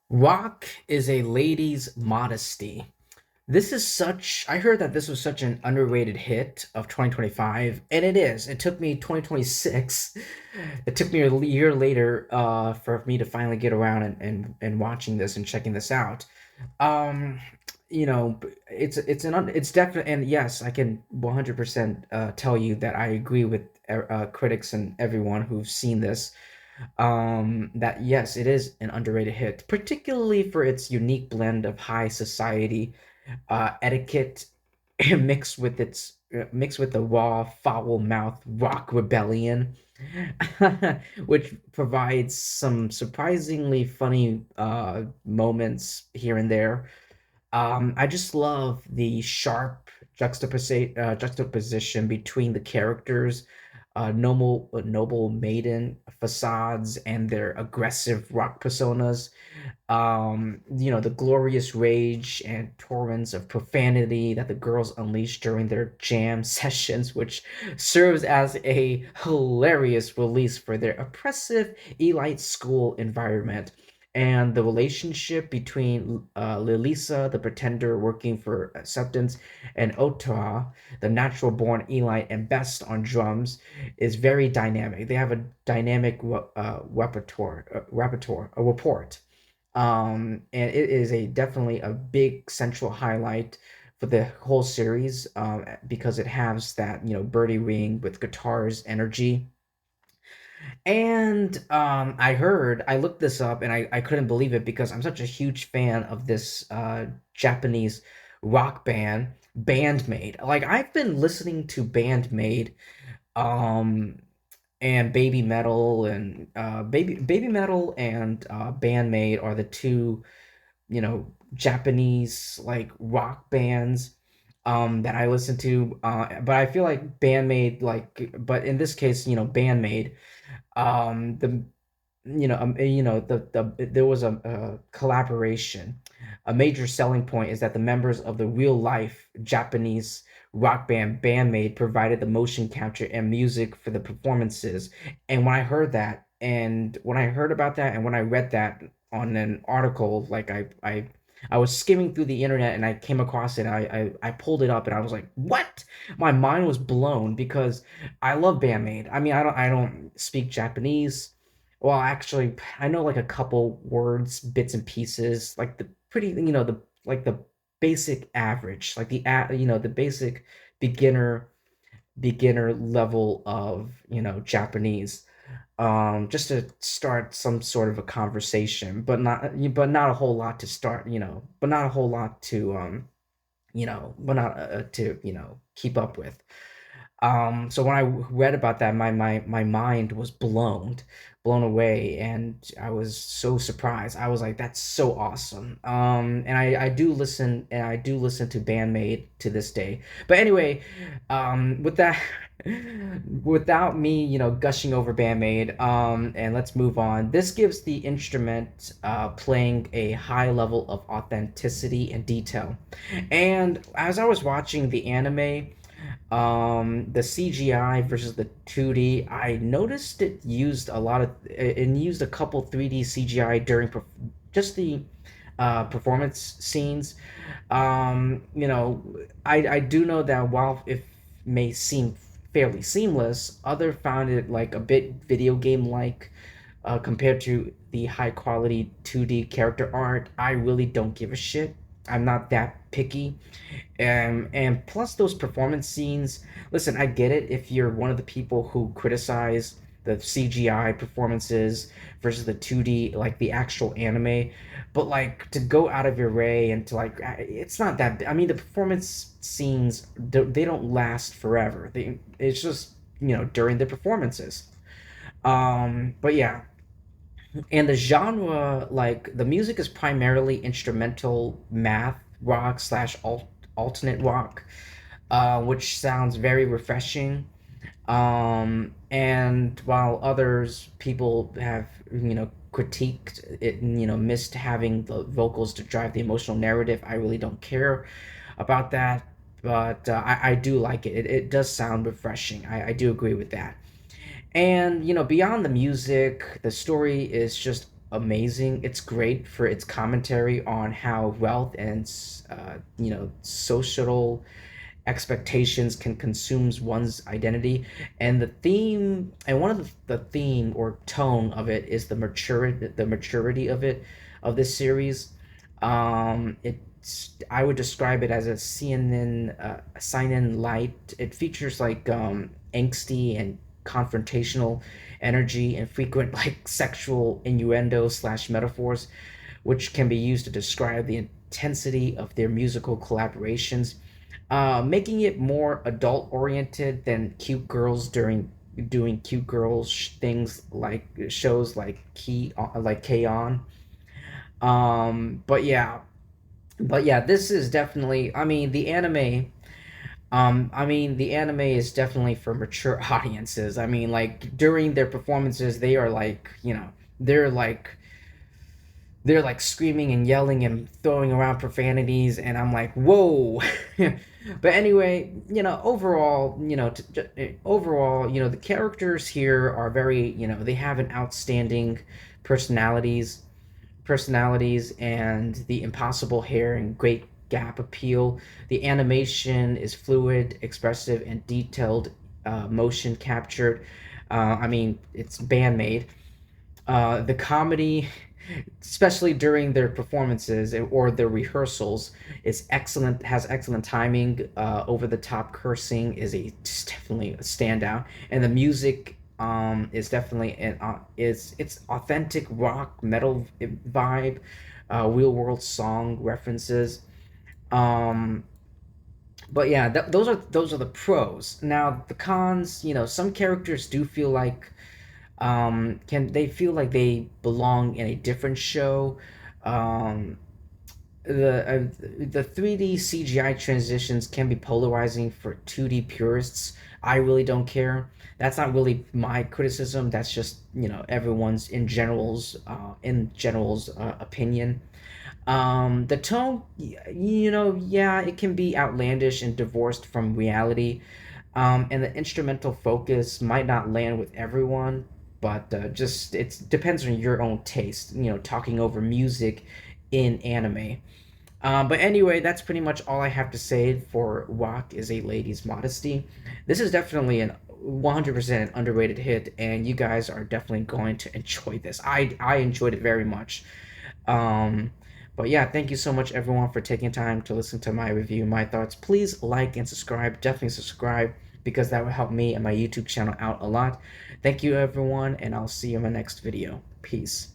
Rock is a lady's modesty. I heard that this was such an underrated hit of 2025, and it is. It took me 2026. It took me a year later for me to finally get around and watching this and checking this out. Um, it's definitely, and yes, I can 100% tell you that I agree with critics and everyone who've seen this, that yes, it is an underrated hit, particularly for its unique blend of high society etiquette mixed with the raw foul mouth rock rebellion, which provides some surprisingly funny moments here and there. I just love the sharp juxtaposition between the characters, noble maiden facades and their aggressive rock personas. The glorious rage and torrents of profanity that the girls unleash during their jam sessions, which serves as a hilarious release for their oppressive elite school environment. And the relationship between Lilisa, the pretender working for acceptance, and Otoa, the natural born elite and best on drums, is very dynamic. They have a dynamic a report, and it is a definitely a big central highlight for the whole series, because it has that birdie ring with guitars energy. And I looked this up and I couldn't believe it because I'm such a huge fan of this Japanese rock band, Bandmade. Like, I've been listening to Bandmade, um and Baby Metal and Bandmade are the two, Japanese like rock bands that I listen to. But I feel like but in this case, Bandmade, the there was a collaboration. A major selling point is that the members of the real life Japanese rock band Bandmade provided the motion capture and music for the performances. And when I heard about that, and when I read that on an article, like I was skimming through the internet and I came across it. I pulled it up and I was like, "What?" My mind was blown because I love Bandmade. I mean, I don't speak Japanese. Well, actually, I know like a couple words, bits and pieces, like the pretty, the basic average, like the basic beginner beginner level of, Japanese, just to start some sort of a conversation, but not a whole lot to start, but not a whole lot to but not to keep up with. So when I read about that, my mind was blown away, and I was so surprised. I was like, "That's so awesome!" And I do listen to Bandmade to this day. But anyway, with that, without me, gushing over Bandmade, and let's move on. This gives the instrument playing a high level of authenticity and detail. And as I was watching the anime, the CGI versus the 2D, I noticed it used a couple 3D CGI during just the performance scenes. I do know that while it may seem fairly seamless, other found it like a bit video game like, compared to the high quality 2D character art. I really don't give a shit. I'm not that picky. And plus those performance scenes. Listen, I get it if you're one of the people who criticize the CGI performances versus the 2D, like the actual anime, but like to go out of your way and to like, it's not that. I mean, the performance scenes, they don't last forever. It's just, during the performances. But yeah, and the genre, like the music is primarily instrumental math rock slash alternate rock, which sounds very refreshing. And while others people have, critiqued it, missed having the vocals to drive the emotional narrative, I really don't care about that. But I do like it. It does sound refreshing. I do agree with that. And beyond the music, the story is just amazing. It's great for its commentary on how wealth and social expectations can consume one's identity. And the theme, and one of the theme or tone of it is the maturity of it, of this series. It's, I would describe it as a seinen light. It features like angsty and confrontational energy and frequent like sexual innuendo slash metaphors, which can be used to describe the intensity of their musical collaborations, making it more adult oriented than cute girls during doing cute girls things like shows like K on. But yeah, this is definitely. I mean, the anime is definitely for mature audiences. I mean, like during their performances, they are like, they're like they're like screaming and yelling and throwing around profanities, and I'm like, whoa. But anyway, overall, the characters here are very, they have an outstanding personalities personalities and the impossible hair and great gap appeal. The animation is fluid, expressive, and detailed, motion captured. It's bandmade. The comedy, especially during their performances or their rehearsals, is excellent. Has excellent timing. Over the top cursing is definitely a standout, and the music is definitely it's authentic rock metal vibe, real world song references. Um, but yeah, those are the pros. Now the cons, some characters do feel like can they feel like they belong in a different show. um the 3D CGI transitions can be polarizing for 2D purists. I really don't care. That's not really my criticism. That's just, everyone's in general's opinion. The tone, yeah, it can be outlandish and divorced from reality. And the instrumental focus might not land with everyone, but just it depends on your own taste. Talking over music in anime. But anyway, that's pretty much all I have to say for Walk is a Lady's Modesty. This is definitely an 100% an underrated hit, and you guys are definitely going to enjoy this. I enjoyed it very much. Um, but yeah, thank you so much, everyone, for taking time to listen to my review, my thoughts. Please like and subscribe. Definitely subscribe because that will help me and my YouTube channel out a lot. Thank you, everyone, and I'll see you in my next video. Peace.